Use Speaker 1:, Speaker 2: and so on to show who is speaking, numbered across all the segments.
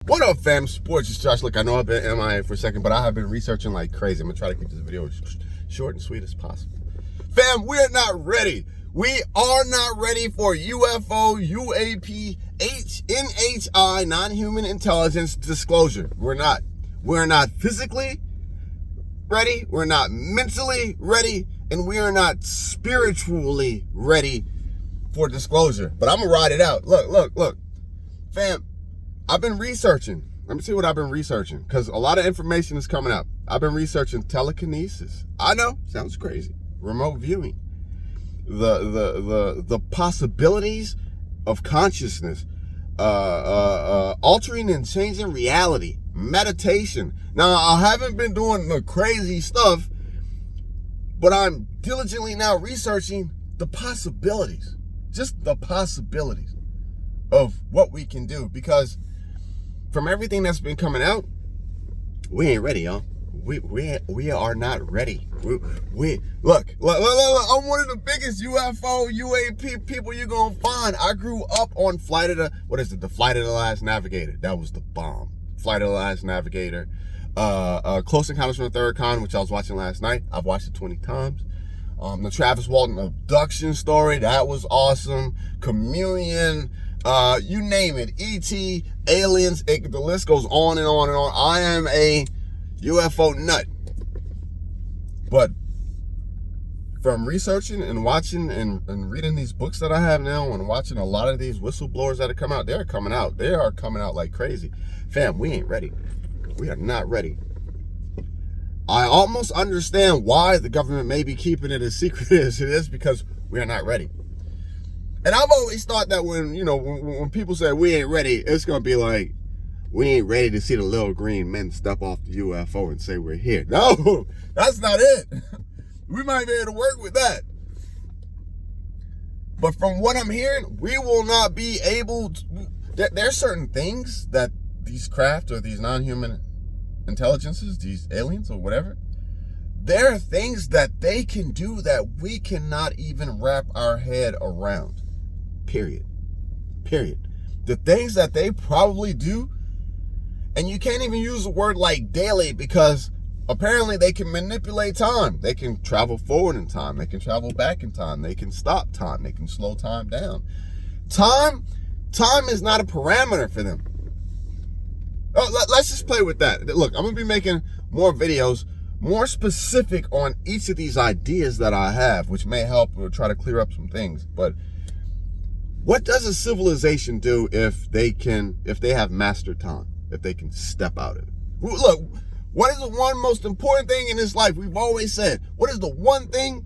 Speaker 1: What up, fam? Sports, it's Josh. Look, I know I've been MIA for a second, but I have been researching like crazy. I'm gonna try to keep this video as short and sweet as possible. Fam, we're not ready. We are not ready for UFO, UAP, NHI, non-human intelligence disclosure. We're not. We're not physically ready. We're not mentally ready. And we are not spiritually ready for disclosure. But I'm gonna ride it out. Look. Fam, I've been researching. Let me see what I've been researching, because a lot of information is coming out. I've been researching telekinesis. I know, sounds crazy. Remote viewing. The possibilities of consciousness. Altering and changing reality. Meditation. Now, I haven't been doing the crazy stuff, but I'm diligently now researching the possibilities. Just the possibilities of what we can do, because from everything that's been coming out, we ain't ready, y'all. We are not ready. Look, I'm one of the biggest UFO, UAP people you're gonna find. I grew up on Flight of the Last Navigator. That was the bomb. Flight of the Last Navigator. Close Encounters from the Third Kind, which I was watching last night. I've watched it 20 times. The Travis Walton abduction story, that was awesome. Chameleon, you name it. E.T., aliens, the list goes on and on and on. I am a UFO nut. But from researching and watching and reading these books that I have now, and watching a lot of these whistleblowers that are coming out, they're coming out. They are coming out like crazy. Fam, we ain't ready. We are not ready. I almost understand why the government may be keeping it as secret as it is, because we are not ready. And I've always thought that when people say we ain't ready, it's going to be like, we ain't ready to see the little green men step off the UFO and say we're here. No, that's not it. We might be able to work with that. But from what I'm hearing, we will not be able to. There's certain things that these craft or these non-human intelligences, these aliens or whatever, there are things that they can do that we cannot even wrap our head around. Period. The things that they probably do, and you can't even use a word like daily, because apparently they can manipulate time. They can travel forward in time. They can travel back in time. They can stop time. They can slow time down. Time is not a parameter for them. Let's just play with that. Look, I'm going to be making more videos, more specific on each of these ideas that I have, which may help or try to clear up some things. But what does a civilization do if they have mastered time, if they can step out of it? Look, what is the one most important thing in this life? We've always said, what is the one thing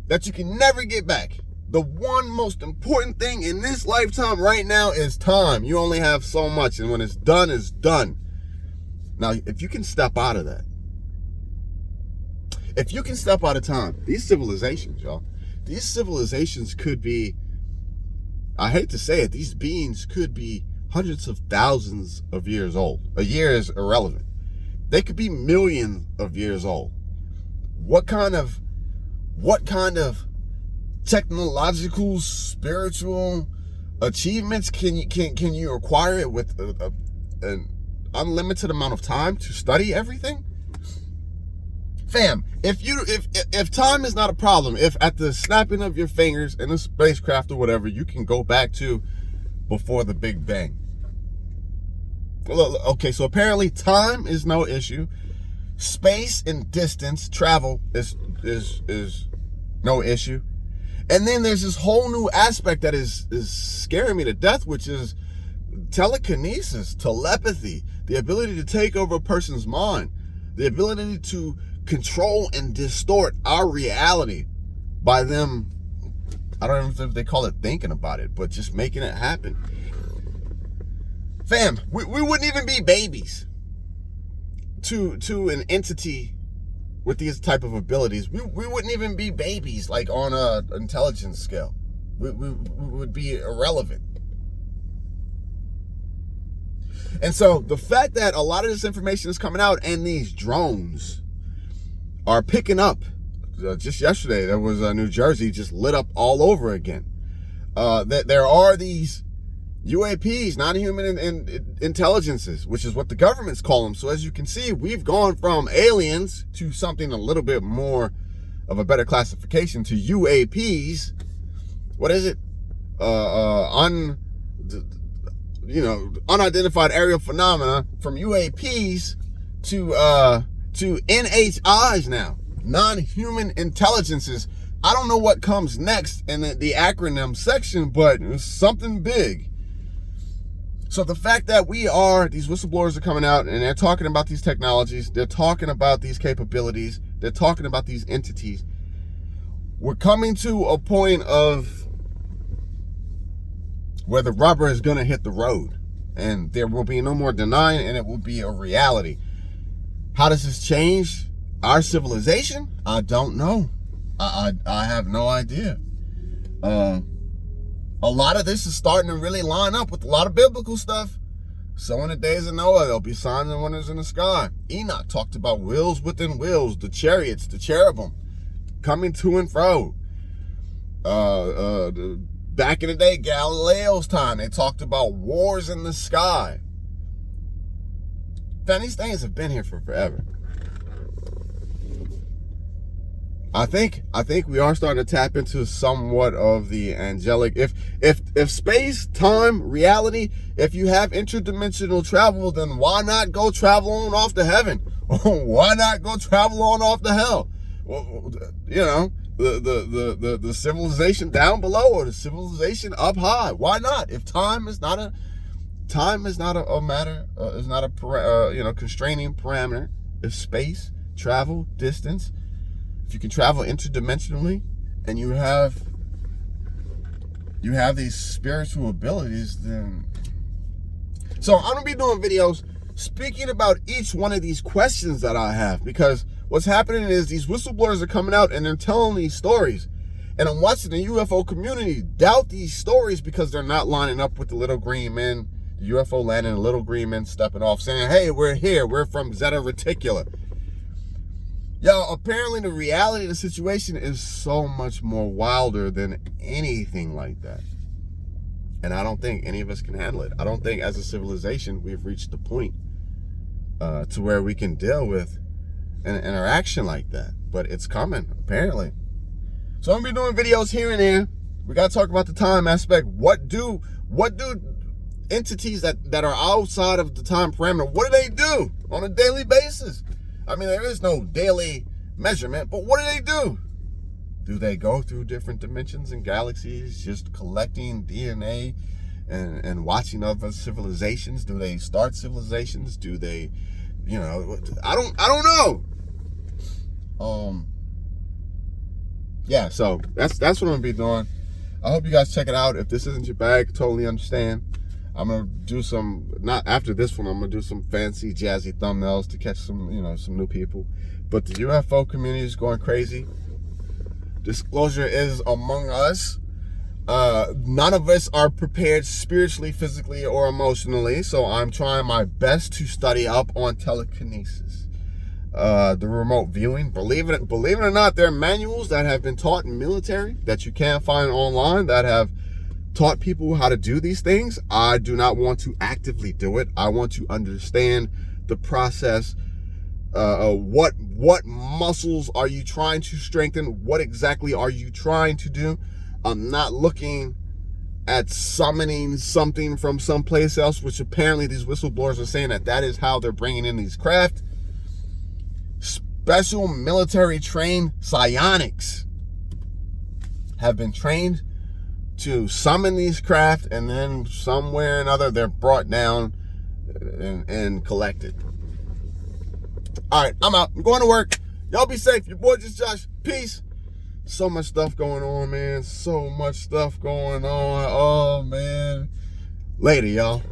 Speaker 1: that you can never get back? The one most important thing in this lifetime right now is time. You only have so much, and when it's done, it's done. Now, if you can step out of that, if you can step out of time, these civilizations, y'all, these civilizations could be, I hate to say it, these beings could be hundreds of thousands of years old. A year is irrelevant. They could be millions of years old. What kind of technological, spiritual achievements can you acquire it with an unlimited amount of time to study everything? Fam, if time is not a problem, if at the snapping of your fingers in a spacecraft or whatever, you can go back to before the Big Bang. Okay, so apparently time is no issue. Space and distance, travel is no issue. And then there's this whole new aspect that is scaring me to death, which is telekinesis, telepathy, the ability to take over a person's mind, the ability to control and distort our reality by them, I don't know if they call it thinking about it, but just making it happen. Fam, we wouldn't even be babies to an entity with these type of abilities. We wouldn't even be babies, like on a intelligence scale. We would be irrelevant. And so the fact that a lot of this information is coming out, and these drones are picking up, just yesterday there was New Jersey just lit up all over again. That there are these UAPs, non-human intelligences, which is what the governments call them. So as you can see, we've gone from aliens to something a little bit more of a better classification to UAPs. What is it? Unidentified aerial phenomena, from UAPs to NHIs now, non-human intelligences. I don't know what comes next in the acronym section, but it's something big. So the fact that these whistleblowers are coming out and they're talking about these technologies, they're talking about these capabilities, they're talking about these entities, we're coming to a point of where the rubber is going to hit the road, and there will be no more denying, and it will be a reality. How does this change our civilization? I don't know. I have no idea. A lot of this is starting to really line up with a lot of biblical stuff. So in the days of Noah, there'll be signs and wonders in the sky. Enoch talked about wheels within wheels, the chariots, the cherubim, coming to and fro. Back in the day, Galileo's time, they talked about wars in the sky. Man, these things have been here for forever. I think we are starting to tap into somewhat of the angelic. If space, time, reality, if you have interdimensional travel, then why not go travel on off to heaven? Why not go travel on off to hell? Well, the civilization down below or the civilization up high. Why not? If time is not a matter, is not a constraining parameter. If space, travel, distance, if you can travel interdimensionally and you have these spiritual abilities, then. So I'm gonna be doing videos speaking about each one of these questions that I have, because what's happening is these whistleblowers are coming out and they're telling these stories, and I'm watching the UFO community doubt these stories because they're not lining up with the little green men. The UFO landing, the little green men stepping off saying, hey, we're here, we're from Zeta Reticula. Yo, apparently the reality of the situation is so much more wilder than anything like that. And I don't think any of us can handle it. I don't think as a civilization we've reached the point to where we can deal with an interaction like that. But it's coming, apparently. So I'm going to be doing videos here and there. We got to talk about the time aspect. What do entities that are outside of the time parameter, what do they do on a daily basis? I mean, there is no daily measurement, but what do they do? Do they go through different dimensions and galaxies just collecting DNA and watching other civilizations? Do they start civilizations? Do they, I don't know. Yeah, so that's what I'm gonna be doing. I hope you guys check it out. If this isn't your bag, totally understand. I'm gonna do not after this one, I'm gonna do some fancy jazzy thumbnails to catch some new people. But the UFO community is going crazy. Disclosure is among us. None of us are prepared spiritually, physically, or emotionally. So I'm trying my best to study up on telekinesis. The remote viewing. Believe it or not, there are manuals that have been taught in military that you can't find online that have taught people how to do these things. I do not want to actively do it. I want to understand the process. What muscles are you trying to strengthen? What exactly are you trying to do? I'm not looking at summoning something from someplace else, which apparently these whistleblowers are saying that is how they're bringing in these craft. Special military trained psionics have been trained to summon these craft, and then somewhere or another they're brought down and collected. All right, I'm out. I'm going to work. Y'all be safe. Your boy just Josh. Peace. So much stuff going on, man. So much stuff going on. Oh, man. Later, y'all.